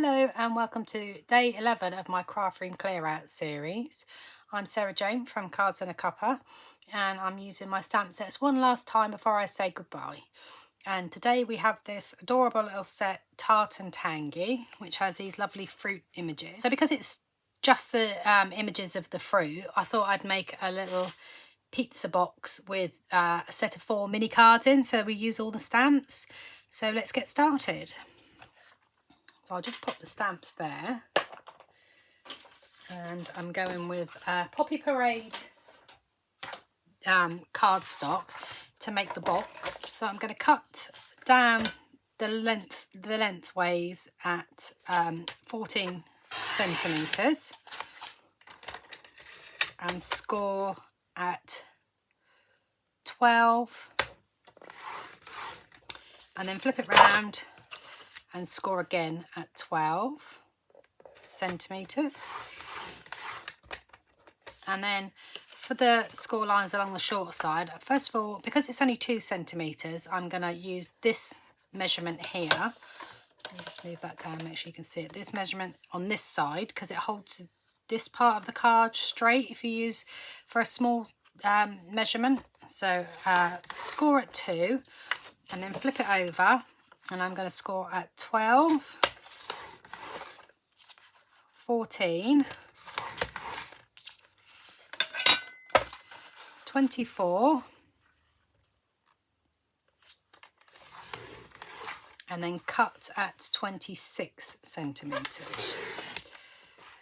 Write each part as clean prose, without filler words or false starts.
Hello and welcome to day 11 of my craft room clear out series. I'm Sarah Jane from Cards and a Cuppa, and I'm using my stamp sets one last time before I say goodbye. And today we have this adorable little set, Tart and Tangy, which has these lovely fruit images. So because it's just the images of the fruit, I thought I'd make a little pizza box with a set of 4 mini cards in, so we use all the stamps. So let's get started. So I'll just pop the stamps there, and I'm going with Poppy Parade cardstock to make the box. So I'm going to cut down the lengthways at 14 centimeters and score at 12, and then flip it round and score again at 12 centimeters. And then for the score lines along the short side, first of all, because it's only 2 centimeters, I'm going to use this measurement here. Let me just move that down, make sure you can see it. This measurement on this side, because it holds this part of the card straight if you use for a small measurement. So score at 2 and then flip it over, and I'm going to score at 12, 14, 24, and then cut at 26 centimeters.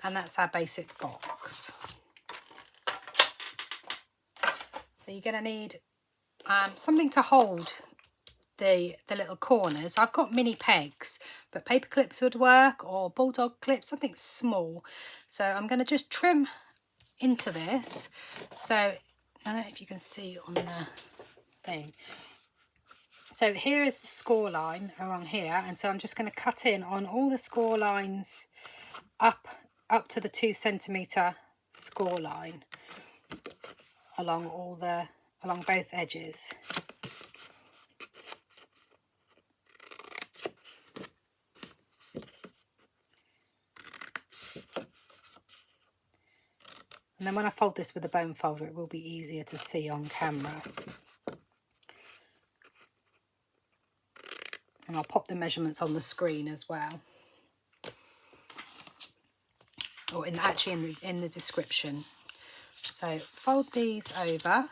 And that's our basic box. So you're going to need something to hold the little corners. I've got mini pegs, but paper clips would work, or bulldog clips, something small. So I'm going to just trim into this. So I don't know if you can see on the thing. So here is the score line along here, and so I'm just going to cut in on all the score lines up to the 2 centimeter score line along both edges. And then when I fold this with a bone folder, it will be easier to see on camera. And I'll pop the measurements on the screen as well. Or actually in the description. So fold these over.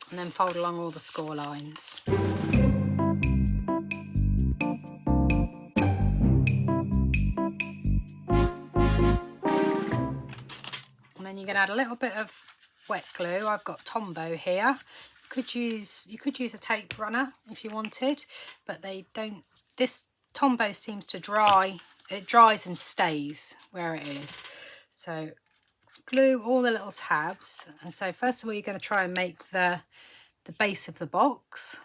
And then fold along all the score lines. And then you're going to add a little bit of wet glue. I've got Tombow here. You could use a tape runner if you wanted, but they don't. This Tombow seems to dry. It dries and stays where it is. So glue all the little tabs. And so first of all, you're going to try and make the base of the box.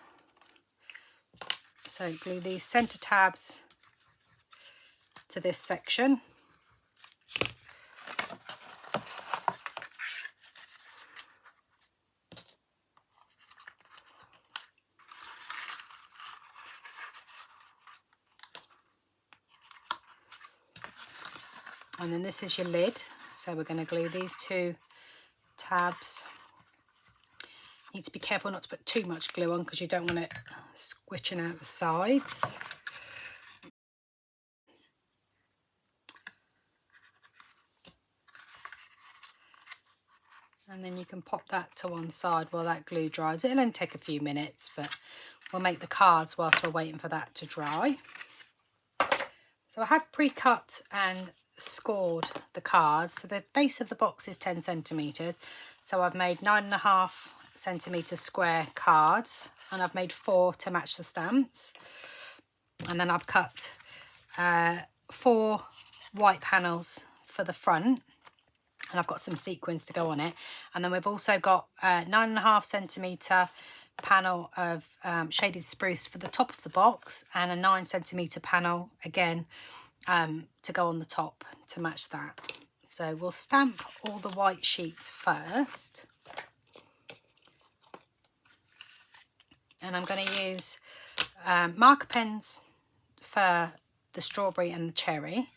So glue these center tabs to this section. And then this is your lid. So we're going to glue these 2 tabs. Need to be careful not to put too much glue on, because you don't want it squishing out the sides. And then you can pop that to one side while that glue dries. It'll only take a few minutes, but we'll make the cards whilst we're waiting for that to dry. So I have pre-cut and scored the cards. So the base of the box is 10 centimeters. So I've made 9.5 centimeter square cards, and I've made 4 to match the stamps. And then I've cut 4 white panels for the front, and I've got some sequins to go on it. And then we've also got a 9.5cm panel of shaded spruce for the top of the box, and a 9cm panel again to go on the top to match that. So we'll stamp all the white sheets first, and I'm going to use marker pens for the strawberry and the cherry,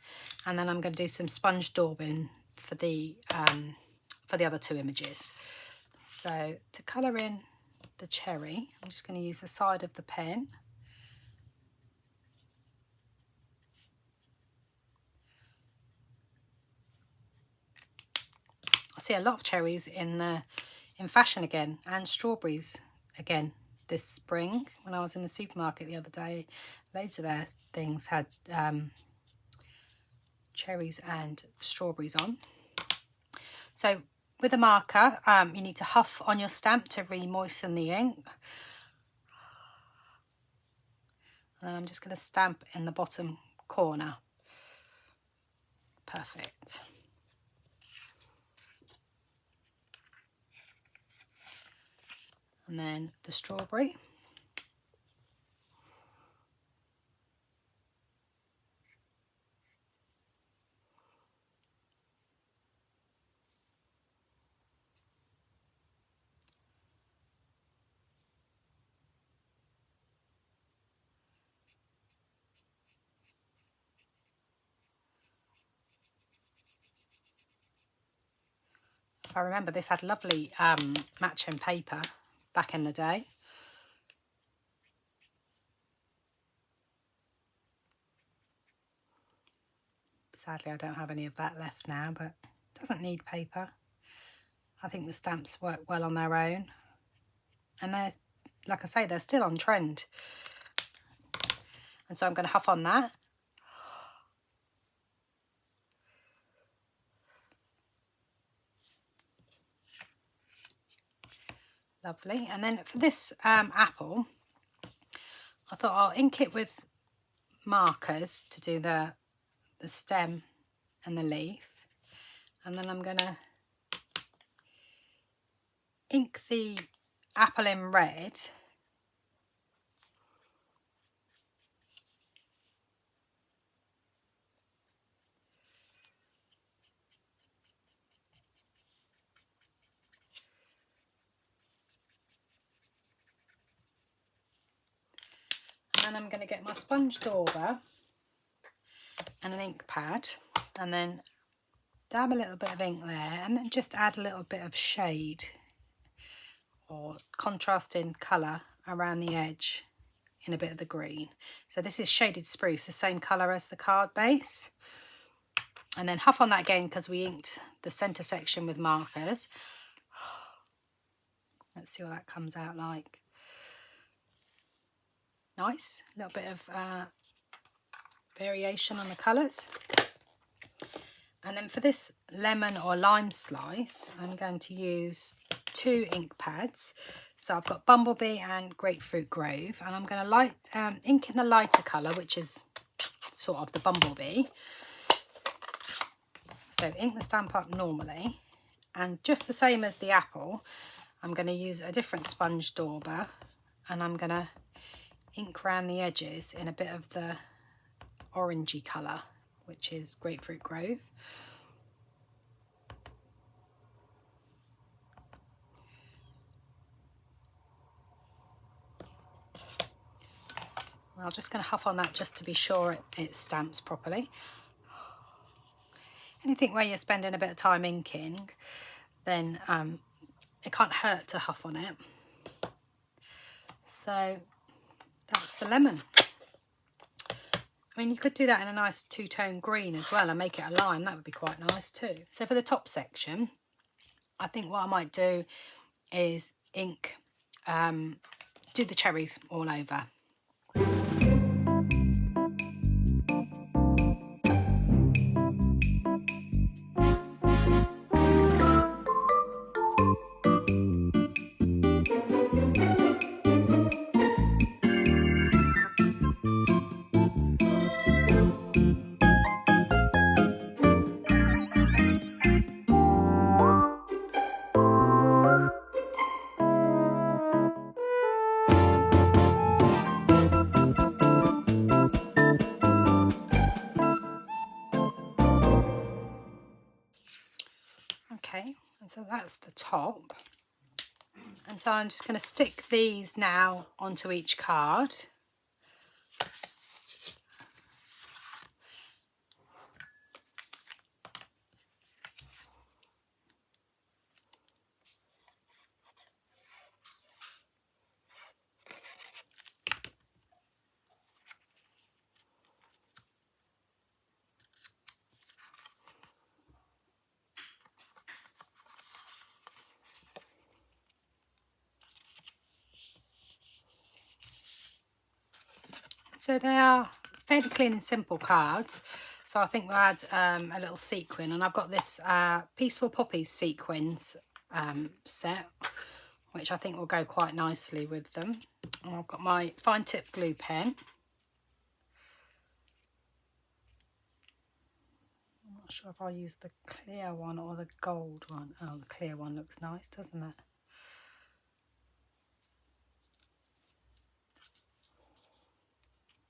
and then I'm going to do some sponge daubing for the other two images. So to colour in the cherry, I'm just going to use the side of the pen. I see a lot of cherries in fashion again, and strawberries again this spring. When I was in the supermarket the other day, loads of their things had cherries and strawberries on. So with a marker, you need to huff on your stamp to re-moisten the ink. And I'm just going to stamp in the bottom corner. Perfect. And then the strawberry. I remember this had lovely matching paper back in the day. Sadly, I don't have any of that left now, but it doesn't need paper. I think the stamps work well on their own. And they're, like I say, they're still on trend. And so I'm going to huff on that. Lovely. And then for this apple, I thought I'll ink it with markers to do the stem and the leaf. And then I'm going to ink the apple in red. And I'm going to get my sponge dauber and an ink pad, and then dab a little bit of ink there, and then just add a little bit of shade or contrasting colour around the edge in a bit of the green. So this is shaded spruce, the same colour as the card base. And then huff on that again because we inked the centre section with markers. Let's see what that comes out like. Nice, a little bit of variation on the colours. And then for this lemon or lime slice, I'm going to use 2 ink pads. So I've got Bumblebee and Grapefruit Grove, and I'm going to ink in the lighter colour, which is sort of the Bumblebee. So ink the stamp up normally, and just the same as the apple, I'm going to use a different sponge dauber, and I'm going to ink around the edges in a bit of the orangey colour, which is Grapefruit Grove. I'm just going to huff on that just to be sure it stamps properly. Anything where you're spending a bit of time inking, then it can't hurt to huff on it. So that's the lemon. I mean, you could do that in a nice two-tone green as well and make it a lime. That would be quite nice too. So for the top section, I think what I might do is ink, do the cherries all over. So that's the top. And so I'm just going to stick these now onto each card. So they are fairly clean and simple cards. So I think we'll add a little sequin, and I've got this Peaceful Poppies sequins set, which I think will go quite nicely with them. And I've got my fine tip glue pen. I'm not sure if I'll use the clear one or the gold one. Oh, the clear one looks nice, doesn't it?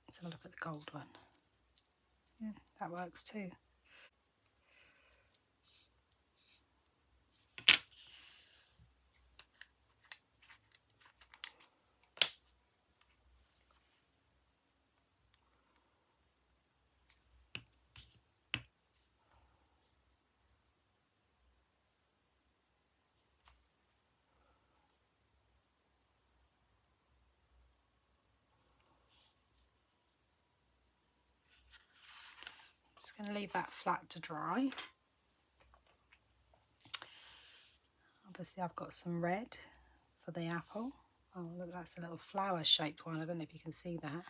Let's have a look at the gold one. Yeah, that works too. Just going to leave that flat to dry. Obviously I've got some red for the apple. Oh look, that's a little flower shaped one. I don't know if you can see that.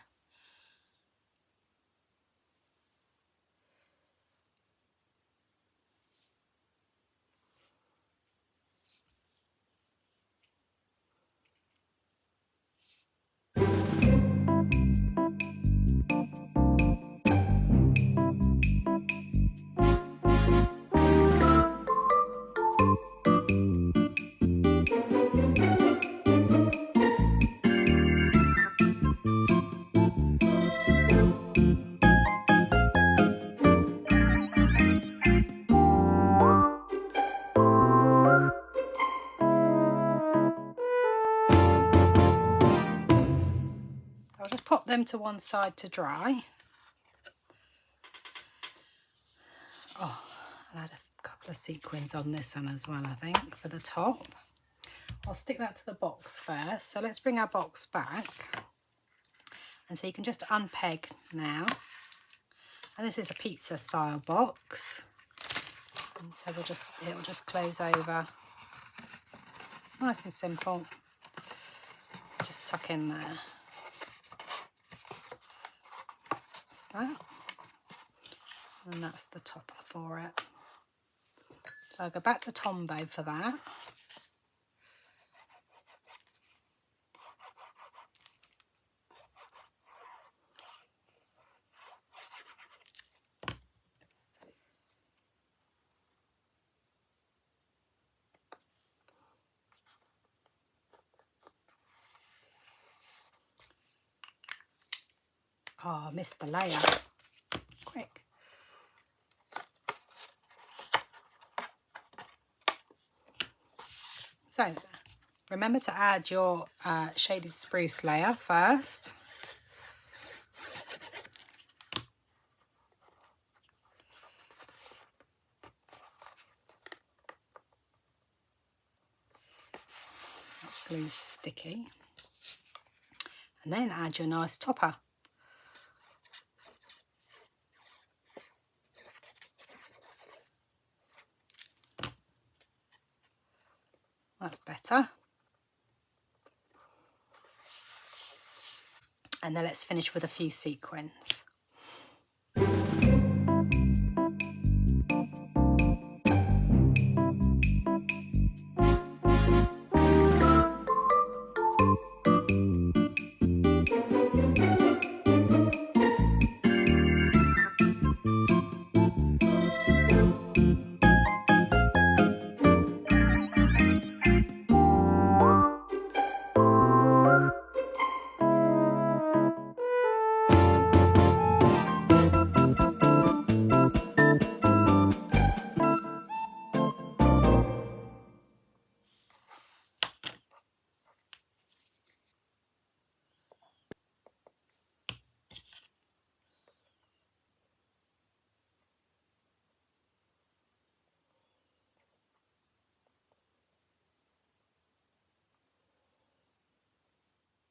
I'll just pop them to one side to dry. Oh, I'll add a couple of sequins on this one as well, I think, for the top. I'll stick that to the box first. So let's bring our box back. And so you can just unpeg now. And this is a pizza style box. And so it'll just close over. Nice and simple. Just tuck in there. That, and that's the top for it. So I'll go back to Tombow for that. Oh, I missed the layer. Quick. So, remember to add your shaded spruce layer first. That glue's sticky. And then add your nice topper. That's better. And then let's finish with a few sequins.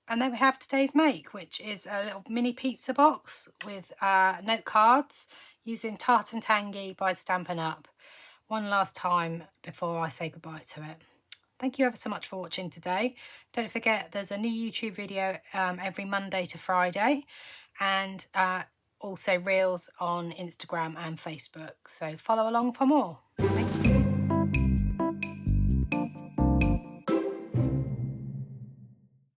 And then we have today's make, which is a little mini pizza box with note cards using Tart and Tangy by Stampin' Up. One last time before I say goodbye to it. Thank you ever so much for watching today. Don't forget there's a new YouTube video every Monday to Friday, and also reels on Instagram and Facebook. So follow along for more. Thank you.